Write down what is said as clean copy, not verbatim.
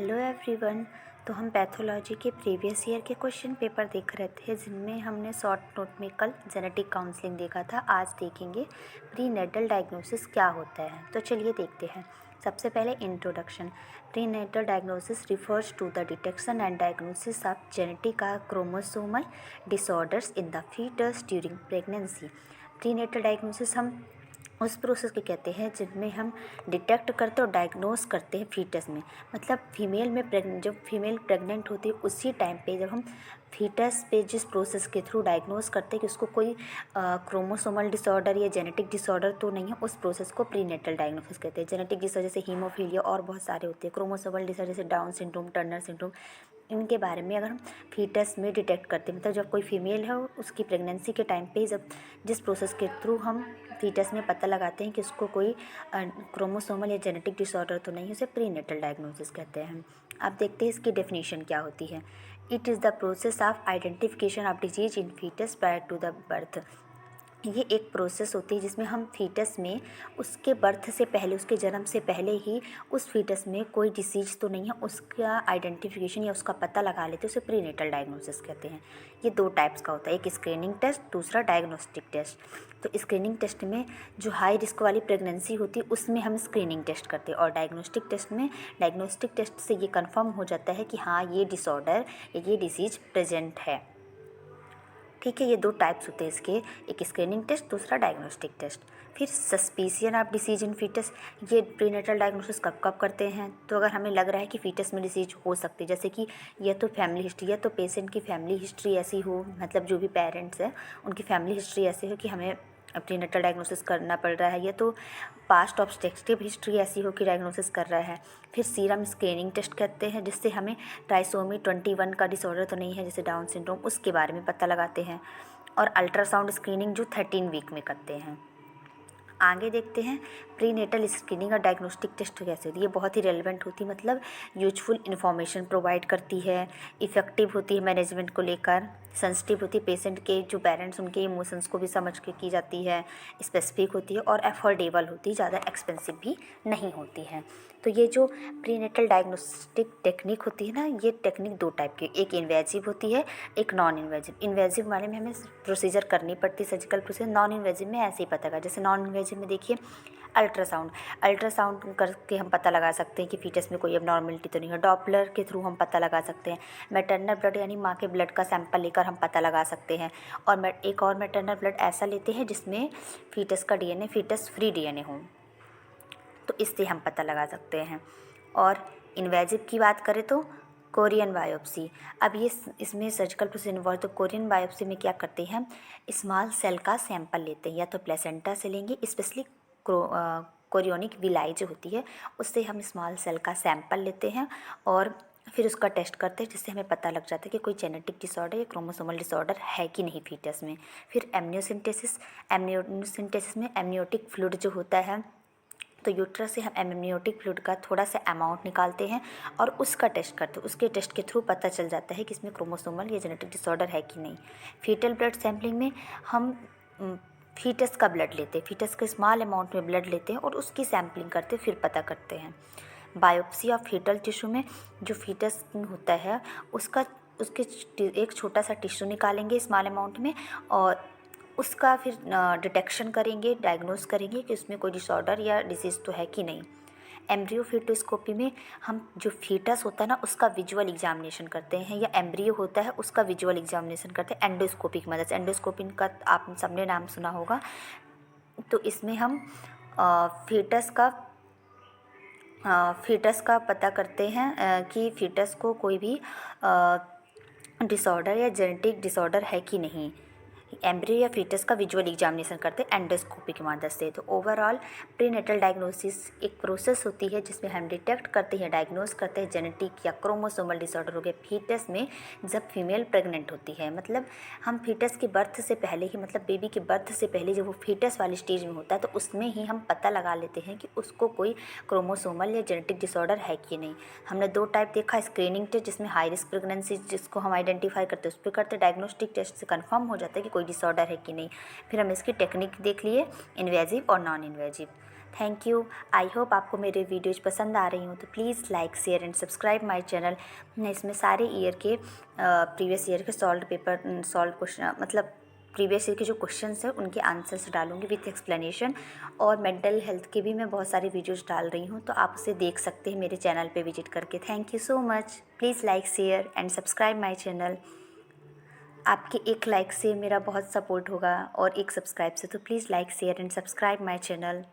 Hello everyone. तो हम pathology के प्रीवियस ईयर के क्वेश्चन पेपर देख रहे थे, जिनमें हमने शॉर्ट नोट में कल जेनेटिक काउंसलिंग देखा था। आज देखेंगे प्री नेटल डायग्नोसिस क्या होता है। तो चलिए देखते हैं। सबसे पहले introduction. Prenatal diagnosis refers to the detection and diagnosis of genetic chromosomal disorders in the foetus during pregnancy. Prenatal diagnosis हम उस प्रोसेस को कहते हैं जिनमें हम डिटेक्ट करते और डायग्नोस करते हैं फीटस में। मतलब फीमेल में जब फीमेल प्रेग्नेंट होती है उसी टाइम पे जब हम फीटस पे जिस प्रोसेस के थ्रू डायग्नोस करते हैं कि उसको कोई क्रोमोसोमल डिसऑर्डर या जेनेटिक डिसऑर्डर तो नहीं है, उस प्रोसेस को प्रीनेटल डायग्नोसिस कहते हैं। जेनेटिक डिसऑर्डर जैसे हीमोफीलिया और बहुत सारे होते हैं। क्रोमोसोमल डिसऑर्डर जैसे डाउन सिंड्रोम, टर्नर सिंड्रोम, इनके बारे में अगर हम फीटस में डिटेक्ट करते हैं, मतलब जब कोई फीमेल है उसकी प्रेगनेंसी के टाइम पे जब जिस प्रोसेस के थ्रू हम फीटस में पता लगाते हैं कि उसको कोई क्रोमोसोमल या जेनेटिक डिसऑर्डर तो नहीं है, उसे प्रीनेटल डायग्नोसिस कहते हैं। अब देखते हैं इसकी डेफिनेशन क्या होती है। It is the process of identification of disease in foetus prior to the birth. ये एक प्रोसेस होती है जिसमें हम फीटस में उसके बर्थ से पहले, उसके जन्म से पहले ही उस फीटस में कोई डिसीज तो नहीं है, उसका आइडेंटिफिकेशन या उसका पता लगा लेते हैं, उसे प्रीनेटल डायग्नोसिस कहते हैं। ये दो टाइप्स का होता है, एक स्क्रीनिंग टेस्ट, दूसरा डायग्नोस्टिक टेस्ट। तो स्क्रीनिंग टेस्ट में जो हाई रिस्क वाली प्रेगनेंसी होती है उसमें हम स्क्रीनिंग टेस्ट करते हैं, और डायग्नोस्टिक टेस्ट में डायग्नोस्टिक टेस्ट से ये कन्फर्म हो जाता है कि हाँ ये डिसऑर्डर या ये डिसीज प्रेजेंट है। ठीक है, ये दो टाइप्स होते हैं इसके, एक स्क्रीनिंग टेस्ट, दूसरा डायग्नोस्टिक टेस्ट। फिर suspicion of disease in foetus. ये प्रीनेटल डायग्नोसिस कब कब करते हैं? तो अगर हमें लग रहा है कि फीटस में डिसीज हो सकती है, जैसे कि या तो फैमिली हिस्ट्री, या तो पेशेंट की फैमिली हिस्ट्री ऐसी हो, मतलब जो भी पेरेंट्स हैं उनकी फैमिली हिस्ट्री ऐसी हो कि हमें प्रीनेटल डायग्नोसिस करना पड़ रहा है, या तो पास्ट ऑब्स्ट्रक्टिव हिस्ट्री ऐसी हो कि डायग्नोसिस कर रहा है। फिर सीरम स्क्रीनिंग टेस्ट करते हैं, जिससे हमें ट्राइसोमी 21 का डिसऑर्डर तो नहीं है जैसे डाउन सिंड्रोम, उसके बारे में पता लगाते हैं। और अल्ट्रासाउंड स्क्रीनिंग जो 13 वीक में करते हैं। आगे देखते हैं प्रीनेटल स्क्रीनिंग और डायग्नोस्टिक टेस्ट कैसे होती है। ये बहुत ही रेलेवेंट होती है, मतलब यूजफुल इन्फॉर्मेशन प्रोवाइड करती है, इफ़ेक्टिव होती है मैनेजमेंट को लेकर, सेंसिटिव होती है, पेशेंट के जो पेरेंट्स उनके इमोशंस को भी समझ के की जाती है, स्पेसिफिक होती है और अफोर्डेबल होती है, ज़्यादा एक्सपेंसिव भी नहीं होती है। तो ये जो प्रीनेटल डायग्नोस्टिक टेक्निक होती है ना, ये टेक्निक दो टाइप की, एक इन्वेजिव होती है, एक नॉन इन्वेजिव। इन्वेजिव वाले में हमें प्रोसीजर करनी पड़ती है, सर्जिकल प्रोसीजर। नॉन इन्वेजिव में ऐसे ही पता लगा, जैसे नॉन इन्वेजिव में देखिए अल्ट्रासाउंड करके हम पता लगा सकते हैं कि फीटस में कोई एबनॉर्मलिटी तो नहीं है। डॉपलर के थ्रू हम पता लगा सकते हैं। मैटरनल ब्लड यानी माँ के ब्लड का सैंपल लेकर हम पता लगा सकते हैं। और एक और मैटरनल ब्लड ऐसा लेते हैं जिसमें फीटस का डीएनए फीटस फ्री डीएनए हो, तो इससे हम पता लगा सकते हैं। और इन्वेजिव की बात करें तो कोरियन बायोप्सी। अब ये इसमें सर्जिकल प्रोसीजर इन्वॉल्व। तो कोरियन बायोप्सी में क्या करते हैं, स्मॉल सेल का सैंपल लेते हैं, या तो प्लेसेंटा से लेंगे, स्पेशली कोरियोनिक विलाई जो होती है उससे हम स्मॉल सेल का सैंपल लेते हैं और फिर उसका टेस्ट करते हैं, जिससे हमें पता लग जाता है कि कोई जेनेटिक डिसऑर्डर या क्रोमोसोमल डिसऑर्डर है कि नहीं फीटस में। फिर एमनियोसिंथेसिस में एमनियोटिक फ्लूइड जो होता है, तो यूट्रस से हम एमनियोटिक फ्लूइड का थोड़ा सा अमाउंट निकालते हैं और उसका टेस्ट करते हैं। उसके टेस्ट के थ्रू पता चल जाता है कि इसमें क्रोमोसोमल या जेनेटिक डिसऑर्डर है कि नहीं। फीटल ब्लड सैम्पलिंग में हम फीटस का ब्लड लेते हैं, फीटस के स्मॉल अमाउंट में ब्लड लेते हैं और उसकी सैम्पलिंग करते फिर पता करते हैं। बायोप्सी ऑफ फीटल टिश्यू में जो फीटस होता है उसके एक छोटा सा टिश्यू निकालेंगे स्मॉल अमाउंट में, और उसका फिर डिटेक्शन करेंगे, डायग्नोस करेंगे कि उसमें कोई डिसऑर्डर या डिसीज़ तो है कि नहीं। एम्ब्रियो फीटोस्कोपी में हम जो फीटस होता है ना उसका विजुअल एग्जामिनेशन करते हैं, या एम्ब्रियो होता है उसका विजुअल एग्जामिनेशन करते हैं एंडोस्कोपी की मदद से। एंडोस्कोपी का आप सबने नाम सुना होगा। तो इसमें हम फीटस का पता करते हैं कि फीटस को कोई भी डिसऑर्डर या जेनेटिक डिसऑर्डर है कि नहीं। एम्ब्रियो या फीटस का विजुअल एग्जामिनेशन करते हैं एंडोस्कोपी की मदद से। तो ओवरऑल प्रीनेटल डायग्नोसिस एक प्रोसेस होती है जिसमें हम डिटेक्ट करते हैं, डायग्नोस करते हैं जेनेटिक या क्रोमोसोमल डिसऑर्डर हो गए फीटस में जब फीमेल प्रेग्नेंट होती है। मतलब हम फीटस की बर्थ से पहले ही, मतलब बेबी की बर्थ से पहले जब वो फीटस वाली स्टेज में होता है तो उसमें ही हम पता लगा लेते हैं कि उसको कोई क्रोमोसोमल या जेनेटिक डिसऑर्डर है कि नहीं। हमने दो टाइप देखा, स्क्रीनिंग टेस्ट जिसमें हाई रिस्क प्रेगनेंसी जिसको हम आइडेंटिफाई करते हैं उस पर करते, डायग्नोस्टिक टेस्ट से कन्फर्म हो जाता है कि कोई डिसऑर्डर है कि नहीं। फिर हम इसकी टेक्निक देख लिए, इन्वेजिव और non invasive. Thank you. I hope आपको मेरे वीडियोज़ पसंद आ रही हूँ, तो please like share and subscribe my channel. मैं इसमें सारे ईयर के प्रीवियस ईयर के सॉल्व क्वेश्चन मतलब प्रीवियस ईयर के जो क्वेश्चंस हैं उनके आंसर्स डालूँगी विथ एक्सप्लेनेशन। और मेंटल हेल्थ के भी मैं बहुत सारे वीडियोज़ डाल रही हूँ, तो आप उसे देख सकते हैं मेरे चैनल पे विजिट करके। Thank you so much. Please like share and subscribe my channel. आपके एक लाइक से मेरा बहुत सपोर्ट होगा और एक सब्सक्राइब से, तो please like share and subscribe my channel.